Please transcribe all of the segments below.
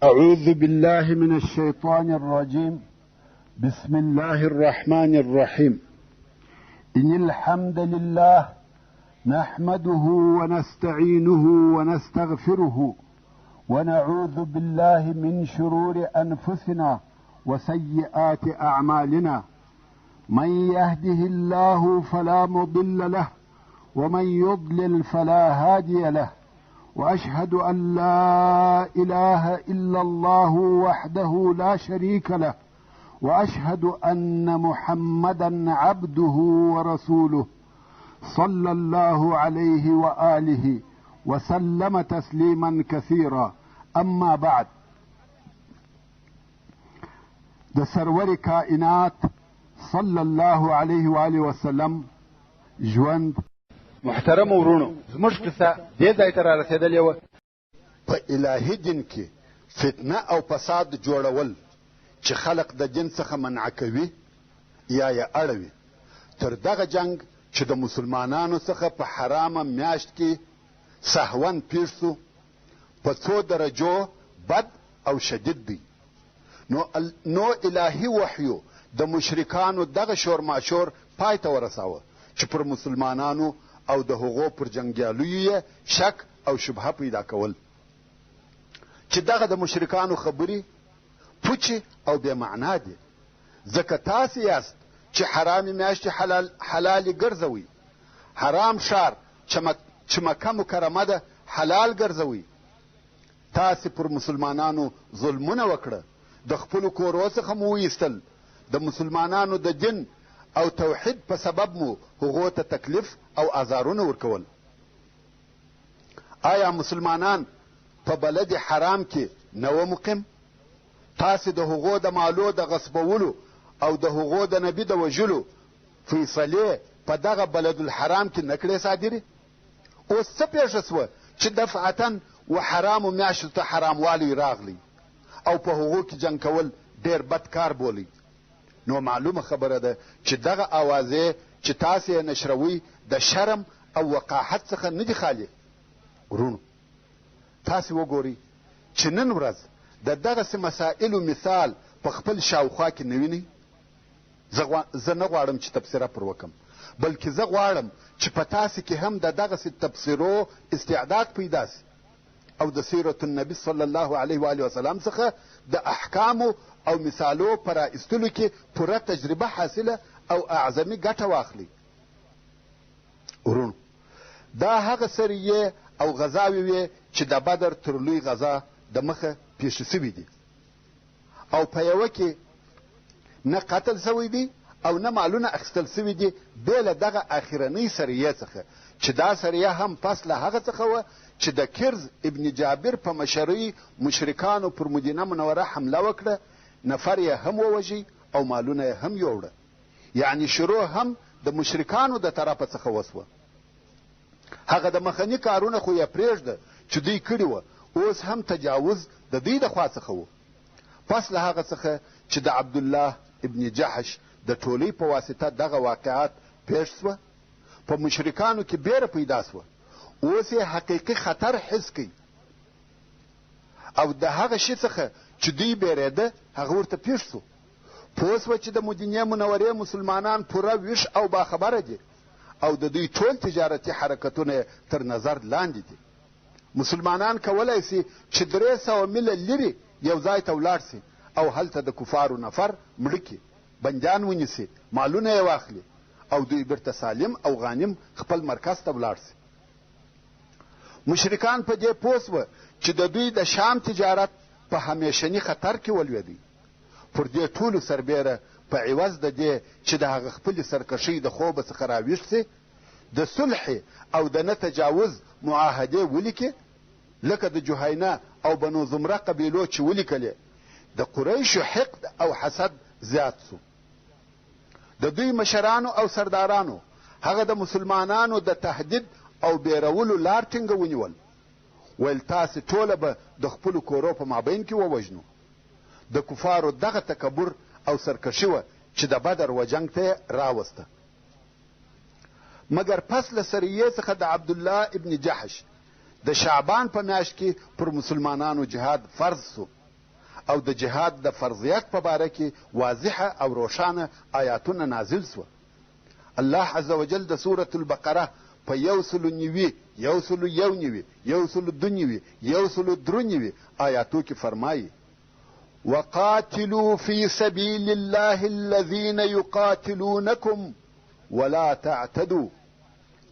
أعوذ بالله من الشيطان الرجيم. بسم الله الرحمن الرحيم. إن الحمد لله نحمده ونستعينه ونستغفره ونعوذ بالله من شرور أنفسنا وسيئات أعمالنا. من يهده الله فلا مضل له ومن يضلل فلا هادي له، وأشهد أن لا إله إلا الله وحده لا شريك له، وأشهد أن محمدا عبده ورسوله صلى الله عليه وآله وسلم تسليما كثيرا. أما بعد، د سرور کائنات صلی الله علیه و آله وسلم ژوند. محترم ورونو، زموږ قصه دې ځای ته را رسېدلې وه. په الهي دین کې فتنه او فساد جوړول چې خلق د دین څخه منع کوي یا یې اړوي، تر دغه جنگ چې د مسلمانانو څخه په حرامه میاشت کې سهون پېښ سو، په څو درجو بد او شدید دی. نو الهي وحیو د مشرکانو دغه شورماشور پای ته ورساوه چې پر مسلمانانو او د هغو پر جنګیالیو یې شک او شبهه پیدا کول، چې دغه د مشرکانو خبرې پوچې او بې معنا دي. ځکه تاسې یاست چې حرامې میاشتې حلالې ګرځوئ، حرام ښار چې مکه مکرمه ده حلال ګرځوئ. تاسې پر مسلمانانو ظلمونه وکړه، د خپلو کورو څخه مو وایستل، د مسلمانانو د دین او توحید په سبب مو هغو ته تکلیف او آزارونه ورکول. آیا مسلمانان په بلد حرام کې نه و مقیم؟ تاسې د هغو د مالو د غصبولو او د هغو د نبي د وژلو فیصلې په دغه بلد الحرام کې نه کړې صادرې؟ اوس څه پېښه سوه چې دفعتاً و حرامو میاشتو ته حراموالی راغلی او په هغو کې جنګ کول ډېر بد کار بولی؟ نو معلومه خبره ده چې دغه اوازې چې تاسې یې نشروئ د شرم او وقاحت څخه نه دي خالي. ورونو، تاسې وګورئ چې نن ورځ د دغسې مسائلو مثال په خپل شاوخوا کې نه وینئ. زه نه غواړم چې تبصره پر وکم، بلکې زه غواړم چې په تاسې کې هم د دغسې تبصرو استعداد پیدا سي او د سیرت النبي صلی الله علیه و آله وسلم څخه د احکامو او مثالو پر ایستلو کې پوره تجربه حاصله او اعظمي ګټه واخلي. ورونو، دا هغه سریې او غزاوې وې چې د بدر تر لوی غزا د مخه پیښې سوي دي، او په یوه کې نه قتل سوی دی او نه مالونه اخیستل سوي دي بې له دغه اخرنۍ سریې څخه، چې دا سریه هم پس له هغه څخه وه چې د کرز ابن جابر په مشرۍ مشرکانو پر مدینه منوره حمله وکړه. نفر یې هم ووژي او مالونه یې هم یوړه، یعنی شروع هم د مشرکانو د طرفه څخه وسوه. هغه د مخني کارونه خو یې پرېږده چې دوی کړي وه، اوس هم تجاوز د دوی د خوا څخه و. پس له هغه څخه چې د عبدالله ابن جحش د ټولۍ په واسطه دغه واقعات پیښ سوه، په مشرکانو کې بیره پیدا سوه. اوس یې حقیقي خطر حس کوي او د هغه شي څخه چې دوی بیرېده هغه ورته پیښ سو. پوه سوه چې د مدینې منورې مسلمانان پوره ویښ او باخبره دي او د دوی ټول تجارتي حرکتونه تر نظر لاندې دي. مسلمانان کولی سي چې 300 میله لرې یو ځای ته ولاړ سي او هلته د کفارو نفر مړه کړي، بندیان ونیسي، مالونه یې واخلي او دوی بیرته سالم او غانم خپل مرکز ته ولاړ سي. مشرکان په دې پوه سوه چې د دوی د شام تجارت په همیشني خطر کې ولوېدی. پر دې ټولو سربیره په عوض د دې چې د هغه خپلې سرکشۍ د خوبه څخه راویښ سي، د صلح او د نه تجاوز معاهدې ولیکې، لکه د جهینه او بنو زمره قبیلو چې ولیکلې. د قریشو حقد او حسد زیات سو. د دوی مشرانو او سردارانو هغه د مسلمانانو د تهدید او بیرولو لار ټینګه ونیول. ویل تاسې ټوله به د خپلو کورو په مابین کې ووژنو. د کفارو دغه تکبر او سرکشي وه چې د بدر و جنګ ته یې راوسته. مګر پس له سریې څخه د عبدالله ابن جحش د شعبان په میاشت کې پر مسلمانانو جهاد فرض سو. او د جهاد د فرضیت په باره کې واضحه او روښانه آیاتونه نازل سوه. الله عز وجل د سورة البقره په 190 191 192 193 آیاتو کې فرمایي وقاتلوا في سبيل الله الذين يقاتلونكم ولا تعتدوا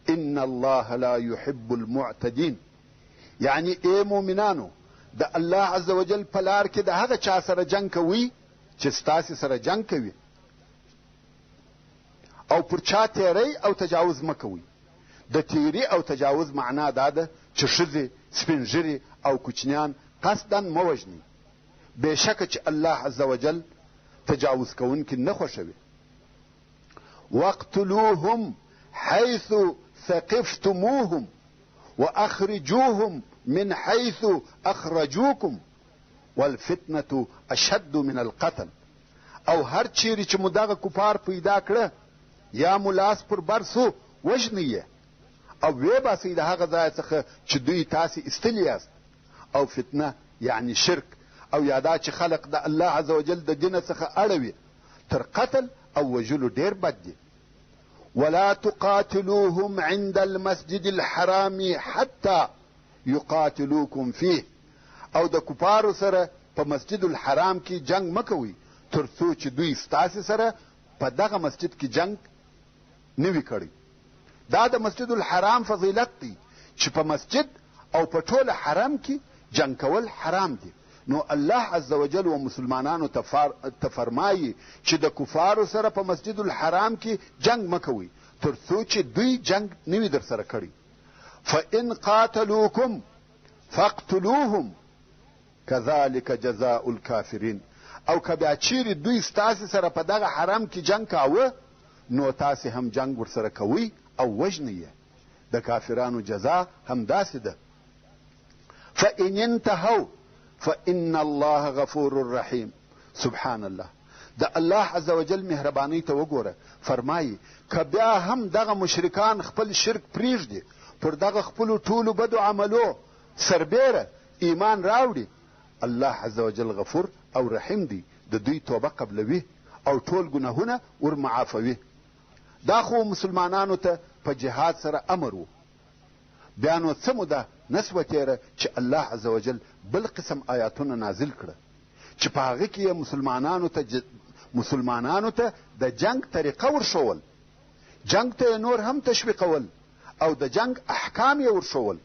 ان الله لا يحب المعتدين. یعنی ای مؤمنانو د الله عز وجل په لار کې د هغه چا سره جنګ کوئ چې ستاسې سره جنګ کوي او پر چا تیری او تجاوز مه کوئ. د تیری او تجاوز معنا دا ده چې ښځې سپین ږیري او کوچنیان قصدا مه وژنئ. بېشکه چې الله عز وجل تجاوز کوونکي نه خوښوي. واقتلوهم حيث ثقفتموهم واخرجوهم من حيث اخرجوكم والفتنه اشد من القتل. او هر چیرې چې مو دغه کفار پیدا کړه یا مو لاس پر بر سو وژنئ یې او ویې باسئ د هغه ځای څخه چې دوی تاسې ایستلي یاست. او فتنه یعنی شرک او یادا چې خلق د الله عز وجل د دینه څخه اړوي تر قتل او وژلو ډیر بد دي. ولا تقاتلوهم عند المسجد الحرام حتى يقاتلوكم فيه. او د کفارو سره په مسجد الحرام کې جنگ مکوئ تر څو چې دوی ستاسې سره په دغه مسجد کې جنگ نوي کړی. دا د مسجد الحرام فضیلت دی چې په مسجد او په ټوله حرم کې جنگ کول حرام دي. نو الله عز وجل و مسلمانانو ته فرمایي چې د کفارو سره په مسجد الحرام کې جنگ مکوئ تر څو چې دوی جنگ نوي در سره کړي. فإن قاتلوكم فاقتلوهم كذلك جزاء الكافرين. او که بیا چیرې دوی ستاسې سره په دغه حرم کې جنگ کاوه نو تاسې هم جنگ ورسره کوئ او وژنئ یې. د کافرانو جزا همداسې ده. فإن انتهوا فإن الله غفور رحیم. سبحان الله. د الله عز وجل مهربانۍ ته وګوره. فرمایي که بیا هم دغه مشرکان خپل شرک پرېږدي پر دغه خپلو ټولو بدو عملو سربیره ایمان راوړي الله عز وجل غفور او رحیم دی. د دوی توبه قبلوي او ټول ګناهونه ورمعافوي. دا خو مسلمانانو ته په جهاد سره امر و. بیا نو څه موده نسوه تېره چې الله عز وجل بل قسم آیاتونه نازل کړه چې په هغه کې یې مسلمانانو ته د جنگ طریقه ورښول، جنگ ته نور هم تشویقول او د جنگ احکام یې ورښول.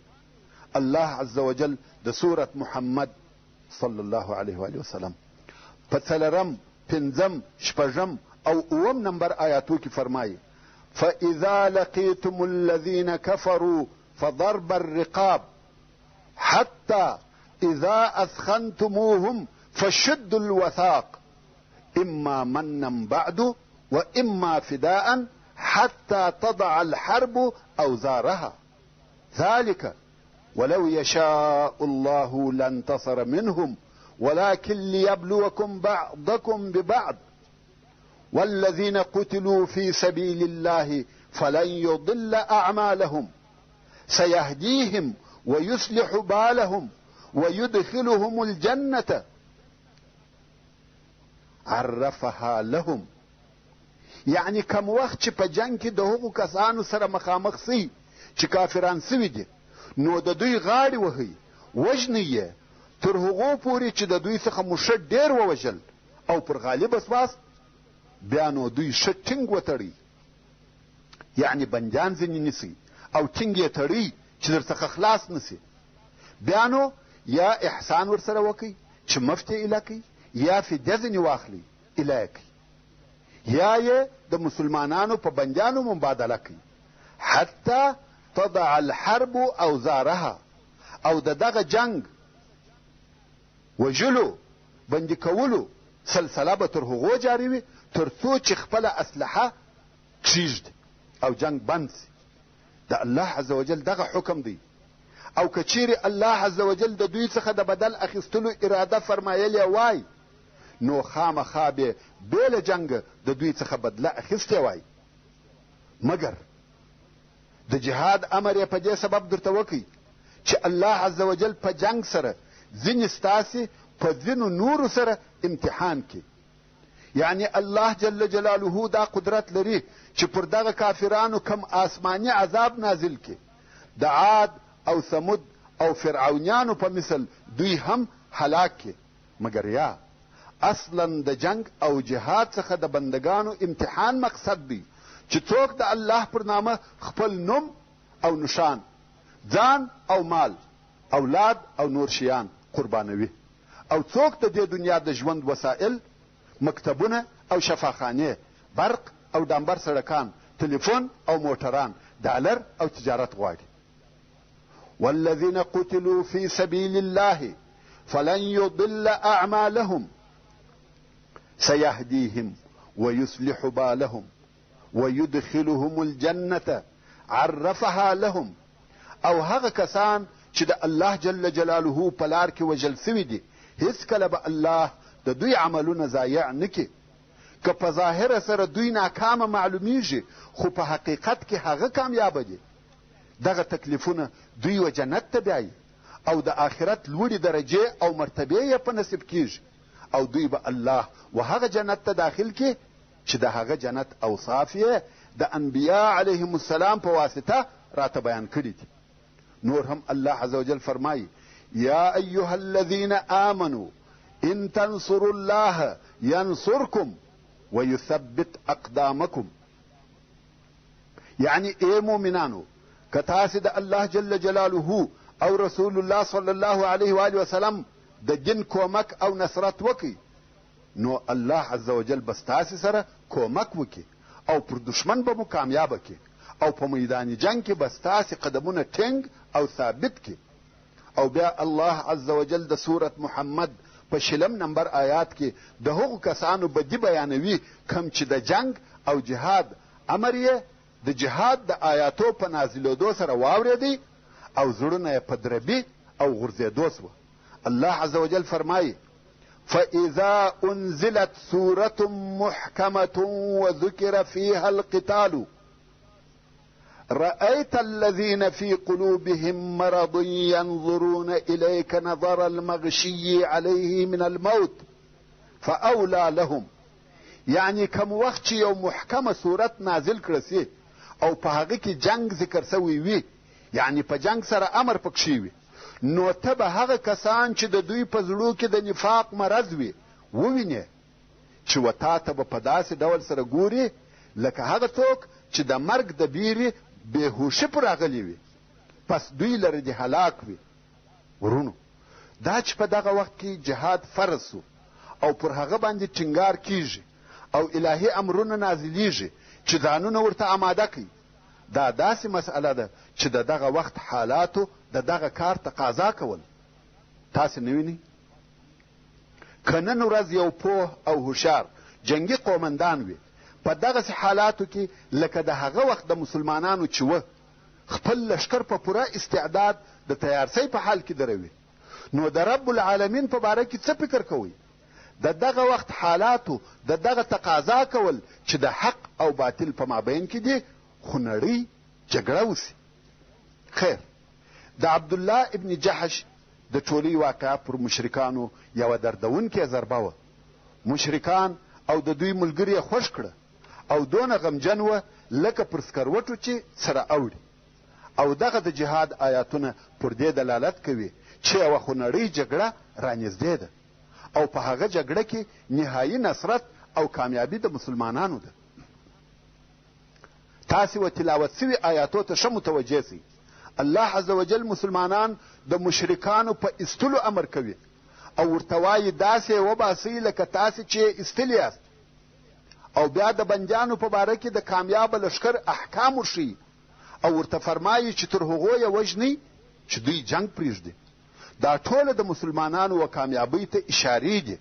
الله عز وجل د سورة محمد صلی الله علیه و وسلم په 4 5 6 او 9 نمبر آیاتو کې فرمایي فإذا لقيتم الذين كفروا فضرب الرقاب حتى إذا أثخنتموهم فشدوا الوثاق إما منا بعد وإما فداء حتى تضع الحرب أوزارها ذلك ولو يشاء الله لانتصر منهم ولكن ليبلوكم بعضكم ببعض والذين قتلوا في سبيل الله فلن يضل أعمالهم سيهديهم ويصلح بالهم ويدخلهم الجنة عرفها لهم. یعنی کم وخت چې په جنگ کې د هغو کسانو سره مخامخ سي چې کافران سوي دي نو د دوی غاړې وهئ وژنئ یې تر هغو پورې چې د دوی څخه مو ښه ډېر ووژل او پر غالبه سواست بیا نو دوی ښه ټینګ وتړئ یعنی بندیان ځینې نیسئ او ټینګ یې تړئ چې در څخه خلاص نسي. بیا نو یا احسان ورسره وکئ چې مفت یې ایله کئ یا فدیه ځینې واخلئ ایله یې کئ یا یې د مسلمانانو په بندیانو مبادله کئ حتی تضع الحرب اوزارها او د دغه جنگ وژلو بندي کولو سلسله به تر هغو جاري وي تر څو چې خپله اسلحه کښېږدي او جنگ بند سي. د الله عز وجل دغه حکم دی. او که چیرې الله عز وجل د دوی څخه د بدل اخیستلو اراده فرمایلې وای نو خامخا به بې له جنګه د دوی څخه بدله اخیستې وای. مګر د جهاد امر یې په دې سبب درته وکړي چې الله عز وجل په جنگ سره ځینې ستاسې په ځینو نورو سره امتحان کې. یعنی الله جل جلاله دا قدرت لري چې پر دغه کافرانو کم آسماني عذاب نازل کړي. د عاد او ثمود او فرعونیانو په مثل دوی هم هلاک کړي. مګر یا اصلا د جنگ او جهاد څخه د بندگانو امتحان مقصد دی چې څوک د الله پر نامه خپل نوم او نشان، ځان او مال، اولاد او نور شیان قربانوي، او څوک د دې دنیا د ژوند وسایل، مکتبونه او شفاخانې، برق او ډامبر سړکان، تلیفون او موټران، ډالر او تجارت غواړي. والذین قتلوا فی سبیل الله فلن يضل اعمالهم سيهديهم ويصلح بالهم ويدخلهم الجنة عرفها لهم. او هغه کسان چې د الله جل جلاله په لار کې وژل سوي دي، هیڅکله به الله د دوی عملونه ضایع نه کړي. که په ظاهره سره دوی ناکامه معلومیږي، خو په حقیقت کې هغه کامیابه دي. دغه تکلیفونه دوی و جنت ته بیایي او د آخرت لوړې درجې او مرتبې یې په نصیب کیږي، او دوی به الله و هغه جنت ته داخل کړي چې د هغه جنت اوصاف یې د انبیا علیهم السلام په واسطه راته بیان کړي دي. نور هم الله عز وجل فرمایي: یا ایها الذین آمنوا ان تنصروا الله ینصرکم ویثبت اقدامکم. یعنی ای مؤمنانو، که تاسې د الله جل جلاله او رسول الله صلی الله علیه و آله وسلم د دین کومک او نصرت وکړي، نو الله عز وجل بس تاسې سره کومک وکړي او پر دشمن به مو کامیابه کړي، او په میدان جنگ کې بس تاسې قدمونه ټینګ او ثابت کړي. او بیا الله عز وجل د سورت محمد په 20 نمبر آیات کې د هغو کسانو بدي بیانوي کم چې د جنگ او جهاد امر یې د جهاد د آیاتو په نازلېدو سره واورېدی او زړونه یې په دربي او غورځېدو سوه. الله عز وجل فرمایي: فإذا أنزلت سورة محكمة وذكر فيها القتال رأيت الذين في قلوبهم مرض ينظرون إليك نظر المغشي عليه من الموت فأولى لهم. یعنی کم وخت چې یو محکمه صورت نازل کړه سي او په هغه کې جنگ ذکر سوی وي، یعنی په جنگ سره امر پکښې وي، نو ته به هغه کسان چې د دوی په زړو کې د نفاق مرض وي ووینې چې و تا ته به په داسې ډول سره ګوري لکه هغه څوک چې د مرګ د بیرې بېهوشي پر راغلي وي، پس دوی لره دې هلاک وي. ورونو، دا چې په دغه وخت کې جهاد فرض سو او پر هغه باندې ټینګار کیږي او الهي امرونه نازلیږي چې ځانونه ورته آماده کړي، دا داسې مسئله ده چې د دغه وخت حالاتو د دغه کار تقاضا کول. تاسې نه وینئ؟ که نن ورځ یو پوه او هوښیار جنګي قومندان وي، په دغسې حالاتو کې لکه د هغه وخت د مسلمانانو چې و، خپل لشکر په پوره استعداد د تیارسۍ په حال کې دروي، نو د رب العالمین په باره کې څه فکر کوئ؟ د دغه وخت حالاتو د دغه تقاضا کول چې د حق او باطل په مابین کې دي، خو نړۍ جګړه وسي. خیر، د عبدالله ابن جحش د ټولۍ واقعه پر مشرکانو یوه دردونکې ضربه وه. مشرکان او د دوی ملګري یې خوښ کړه او دونه غمجن وه لکه پر سکروټو چې سره اوړي. او دغه د جهاد آیاتونه پر دې دلالت کوي چې یوه خونړۍ جګړه رانږدې ده او په هغه جګړه کې نهایي نصرت او کامیابي د مسلمانانو ده. تاسې و تلاوت سوي آیاتو ته ښه متوجه سئ. الله عز وجل مسلمانان د مشرکانو په ایستلو امر کوي او ورته وایي داسې وباسئ لکه تاسې چې ایستلي یاست، او بیا د بندیانو په باره کې د کامیابه لښکر احکام ورښیي او ورته فرمایي چې تر هغو یې وژنئ چې دوی جنگ پرېږدي. دا ټوله د مسلمانانو و کامیابۍ ته اشارې دي،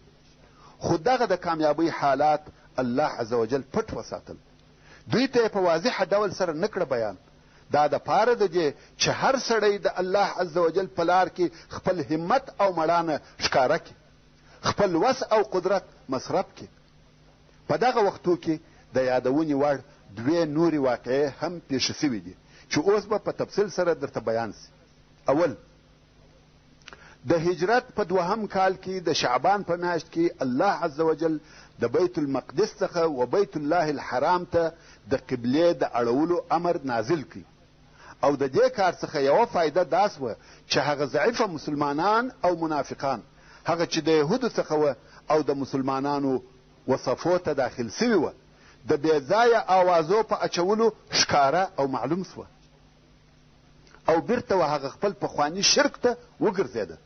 خو دغه د کامیابۍ حالات الله عز وجل پټ وساتل، دوی ته یې په واضحه ډول سره نه کړه بیان. دا د پاره د دې چې هر سړی د الله عز وجل په لار کې خپل همت او مړانه ښکاره کړي، خپل وس او قدرت مصرف کړي. په دغه وختو کې د یادونې وړ 2 نورې واقعې هم پیښې سوي دي چې اوس به په تفصیل سره درته بیان سي. اول، د هجرت په 2 کال کې د شعبان په میاشت کې الله عز وجل د بیت المقدس څخه و بیت الله الحرام ته د قبلې د اړولو امر نازل کړي او د دې کار څخه یوه فایده دا سوه چې هغه ضعیفه مسلمانان او منافقان هغه چې د یهودو څخه وه او د مسلمانانو وصفو ته داخل سوي وه د بې ځایه آوازو په اچولو ښکاره او معلوم سوه او بیرته و هغه خپل پخواني شرک ته وګرځېده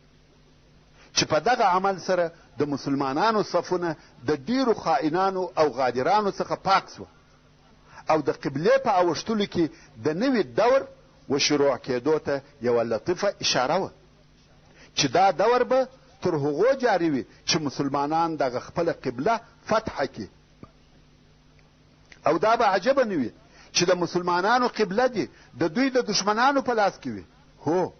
چې په دغه عمل سره د مسلمانانو صفونه د ډیرو خائنانو او غادرانو څخه پاک سوه او د قبلې په اوښتلو کې د نوي دور و شروع کېدو ته یوه لطیفه اشاره وه چې دا دور به تر هغو جاري وي چې مسلمانان دغه خپله قبله فتحه کړي او دا به عجبه نه وي چې د مسلمانانو قبله دي د دوی د دشمنانو په لاس کې وي هو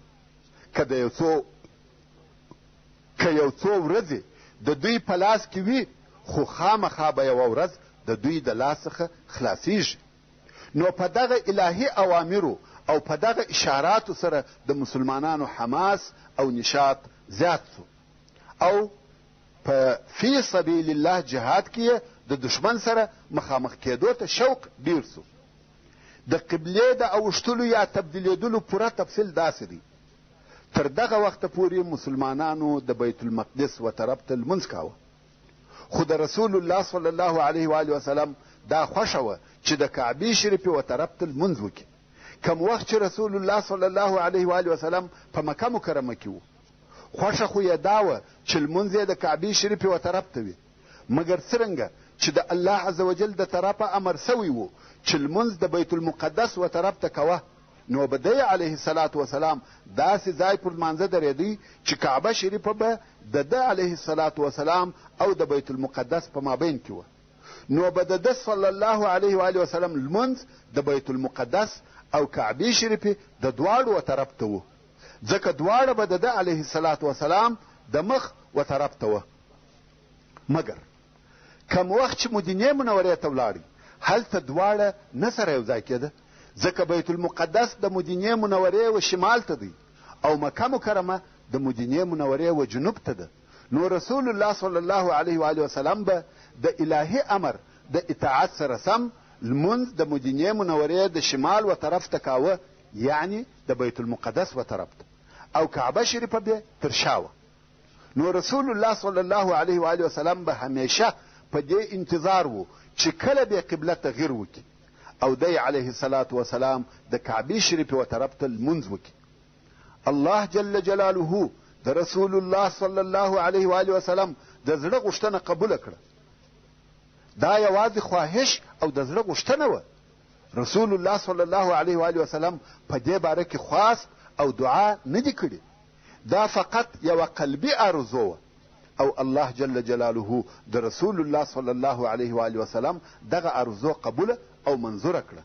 که یو څو ورځې د دوی په لاس کې وي خو خامخا به یوه ورځ د دوی د لاس څخه خلاصیږي نو په دغه الهي اوامرو او په دغه اشاراتو سره د مسلمانانو حماس او نشاط زیات سو او په فی سبیل الله جهاد کې د دشمن سره مخامخ کېدو ته شوق ډیر سو د قبلې د اوښتلو یا تبدیلېدلو پوره تفصیل داسې دی تر دغه وخته پورې مسلمانانو د بیت المقدس و طرف ته لمونځ کاوه خو د رسول الله صلی الله علیه و آله وسلم دا خوښه وه چې د کعبې شریفې و طرف ته لمونځ وکړي کم وخت چې رسول الله صلی الله علیه و آله وسلم په مکه مکرمه کې و خوښه خو یې دا وه چې لمونځ یې د کعبې شریفې و طرف ته وي مګر څرنګه چې د الله عز وجل د طرفه امر سوی و چې لمونځ د بیت المقدس و طرف ته کوه نو به دی علیه الصلاة وسلام داسې ځای پر لمانځه درېدی چې کعبه شریفه به د ده علیه الصلاة وسلام او د بیت المقدس په مابین کې وه نو به د ده صلی الله علیه و آله وسلم لمونځ د بیت المقدس او کعبې شریفې د دواړو و طرف ته و ځکه دواړه به د ده علیه الصلاة وسلام د مخ و طرف ته وه مګر کم وخت چې مدینې منورې ته ولاړی هلته دواړه نه سره یو ځای کېده ځکه بیت المقدس د مدینې منورې و شمال ته دی او مکه مکرمه د مدینې منورې و جنوب ته ده نو رسول الله صلی الله علیه و آله وسلم به د الهي امر د اطاعت سره سم لمونځ د مدینې منورې د شمال و طرف ته کاوه یعنی د بیت المقدس و طرف ته او کعبه شریفه به تر شا وه نو رسول الله صلی الله علیه و آله وسلم به همیشه په دې انتظار و چې کله به قبله تغییر وکړي او دی علیه الصلاة وسلام د کعبې شریفې و طرف ته لمونځ وکړي الله جل جلاله د رسول الله صلی الله علیه و آله وسلم د زړه غوښتنه قبوله کړه دا یوازې خواهش او د زړه غوښتنه وه رسول الله صلی الله علیه و آله وسلم په دې باره کې خواست او دعا نه دي کړې دا فقط یوه قلبي آرزو وه او الله جل جلاله د رسول الله صلی الله علیه و آله وسلم دغه ارزو قبوله او منظوره کړه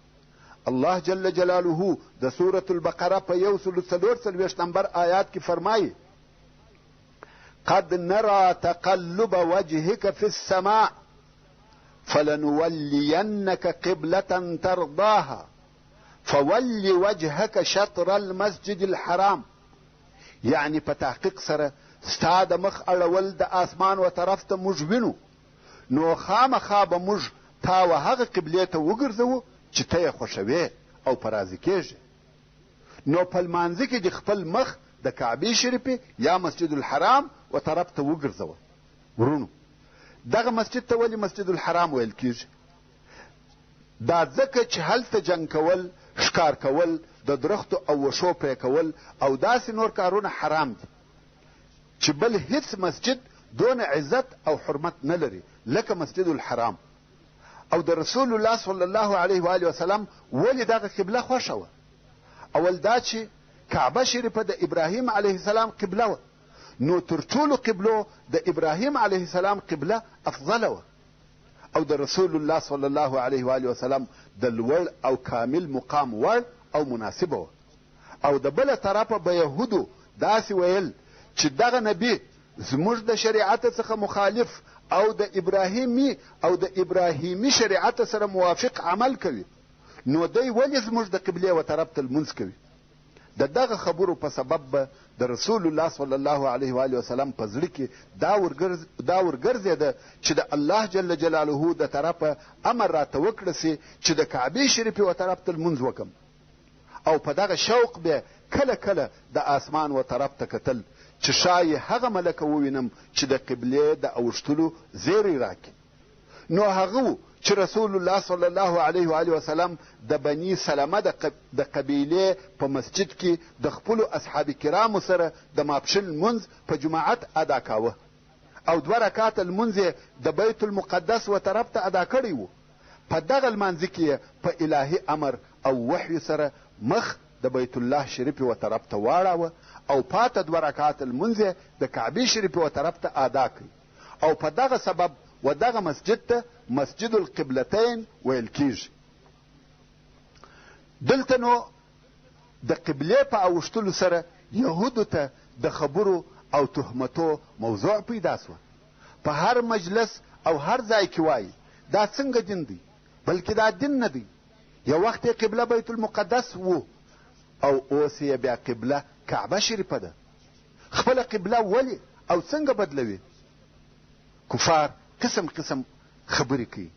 الله جل جلاله د سورة البقره په 144 نمبر آیات کې فرمایي قد نرى تقلب وجهك في السماء فلنولينك قبلة ترضاها فول وجهك شطر المسجد الحرام یعنی په تحقیق سره ستا د مخ اړول د آسمان و طرف ته موږ وینو نو خامخا به موږ تا و هغه قبلې ته وګرځوو چې ته یې خوښوې او په راضي کېږې نو په لمانځه کې د خپل مخ د کعبې شریفې یا مسجد الحرام و طرف ته وګرځوه ورونو دغه مسجد ته ولې مسجد الحرام ویل کېږي دا ځکه چې هلته جنګ کول ښکار کول د درختو او وښو پرې کول او داسې نور کارونه حرام دي چې بل هیڅ مسجد دون عزت او حرمت نه لري لکه مسجد الحرام او د رسول الله صلی الله علیه و آله وسلم ولې دغه قبله خوښه وه اول دا چې کعبه شریفه د ابراهیم علیه السلام قبله وه نو تر ټولو قبلو د ابراهیم علیه السلام قبله افضله وه او د رسول الله صلی الله علیه و آله وسلم د لوړ او کامل مقام وړ او مناسبه وه او د بله طرفه به یهودو داسې ویل چې دغه نبی زموږ د شریعت څخه مخالف او د ابراهیمي شریعت سره موافق عمل کوي نو دی ولې زموږ د قبلې و طرف ته لمونځ کوي د دغه خبرو په سبب به د رسول الله صلی الله علیه و آله وسلم په زړه کې دا ورګرځېده چې د الله جل جلاله د طرفه امر راته وکړه سي چې د کعبې شریفې و طرف ته لمونځ وکم. او په دغه شوق به کله کله د آسمان و طرف ته کتل چې شاید هغه ملکه ووینم چې د قبلې د اوښتلو زیری راکړي. نو هغه چې رسول الله صلی الله علیه و آله وسلم د بني سلمه د قبیلې په مسجد کې د خپلو اصحاب کرامو سره د ماپښین لمونځ په جماعت ادا کاوه او 2 رکعاته لمونځ یې د بیت المقدس و طرف ته ادا کړی و. په دغه لمانځه کې په الهي امر او وحی سره مخ د بیت الله شریف و طرف ته واړاوه او پاته 2 رکعاته لمونځ یې د کعبې شریف و طرف ته ادا کړي او په دغه سبب و دغه مسجد ته مسجد القبلتین ویل کیږي. دلته نو د قبلې په اوښتلو سره یهودو ته د خبرو او تهمتو موضوع پیدا سوه. په هر مجلس او هر ځای کې وایي دا څنګه دین دی، بلکې دا دین نه دی. یو وخت یې قبله بیت المقدس و او اوس یې بیا قبله کعبه شریفه ده. خپله قبله ولې او څنګه بدلوي؟ کفار قسم قسم خبرې کوي،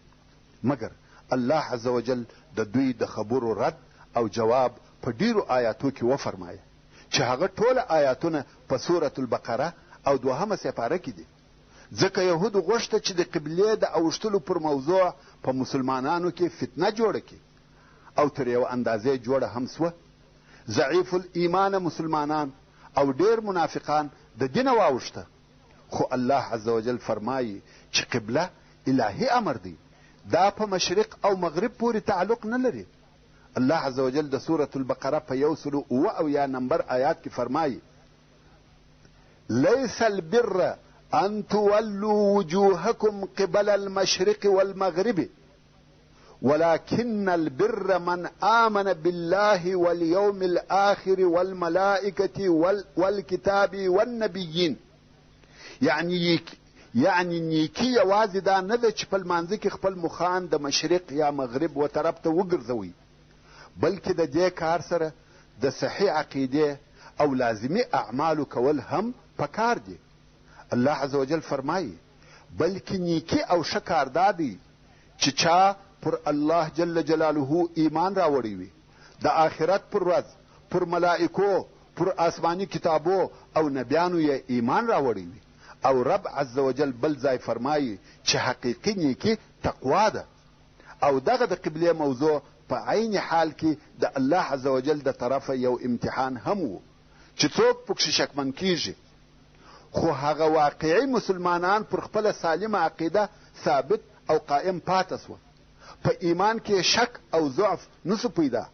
مګر الله عز وجل د دوی د خبرو رد او جواب په ډیرو آیاتو کې وفرمایه چې هغه ټوله آیاتونه په سورة البقره او 2 سپاره کې دي. ځکه یهودو غوښته چې د قبلې د اوښتلو پر موضوع په مسلمانانو کې فتنه جوړه کړي او تر یو اندازې جوړه هم سوه. ضعیف الایمان مسلمانان او ډیر منافقان د دینه واوښته، خو الله عز وجل فرمایي چې قبله الهي امر دی، دا په مشرق او مغرب پورې تعلق نه لري. الله عز وجل د سورة البقره په 107 نمبر آیات کې فرمایي لیس البر ان تولوا وجوهکم قبل المشرق والمغرب ولكن البر من آمن بالله واليوم الآخر والملائكة والكتاب والنبيين. یعنی نیکی یوازې دا نه ده چې په لمانځه کې خپل مخان د مشرق یا مغرب و طرف ته وګرځوئ، بلکې د دې کار سره د صحیح عقیدې او لازمي اعمالو کول هم پکار دي. الله عز وجل فرمایي بلکې نیکی او ښه کار دا دی چې چا پر الله جل جلاله ایمان راوړی وي، د آخرت پر ورځ، پر ملائکو، پر آسماني کتابو او نبیانو یې ایمان راوړی وي. او رب عز وجل بل ځای فرمایي چې حقیقي نیکی تقوا ده. او دغه د قبلې موضوع په عین حال کې د الله عز وجل د طرفه یو امتحان هم و چې څوک پکښې شکمن کیږي، خو هغه واقعي مسلمانان پر خپله سالمه عقیده ثابت او قائم پاته سوه. په ایمان کې شک او ضعف نسو پیدا.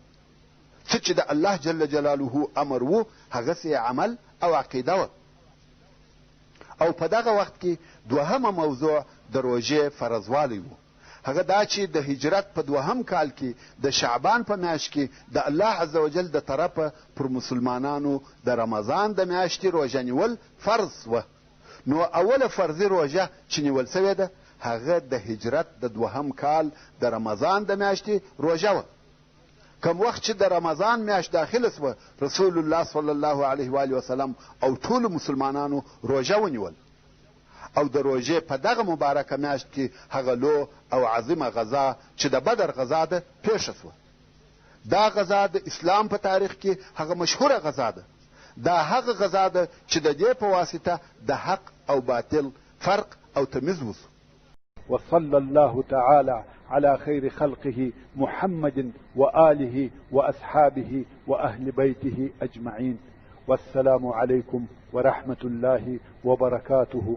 څه چې د الله جل جلاله امر و هغسې عمل او عقیده وه. او په دغه وخت کې 2 موضوع د روژې فرضوالی و. هغه دا چې د هجرت په 2 کال کې د شعبان په میاشت کې د الله عز وجل د طرفه پر مسلمانانو د رمضان د میاشتې روژه نیول فرض وه. نو اوله فرضي روژه چې نیول سوې ده هغه د هجرت د 2 کال د رمضان د میاشتې روژه وه. کم وخت چې د رمضان میاشت داخله سوه رسول الله صلی الله علیه و آله وسلم او ټولو مسلمانانو روژه ونیول. او د روژې په دغه مبارکه میاشت کې هغه لو او عظیمه غزا چې د بدر غزا ده پیښه سوه. دا غزا د اسلام په تاریخ کې هغه مشهوره غزا ده. دا هغه غزا ده چې د دې په واسطه د حق او باطل فرق او تمیز وسو. وصلى الله تعالى على خير خلقه محمد وآله وأصحابه وأهل بيته أجمعين. والسلام عليكم ورحمة الله وبركاته.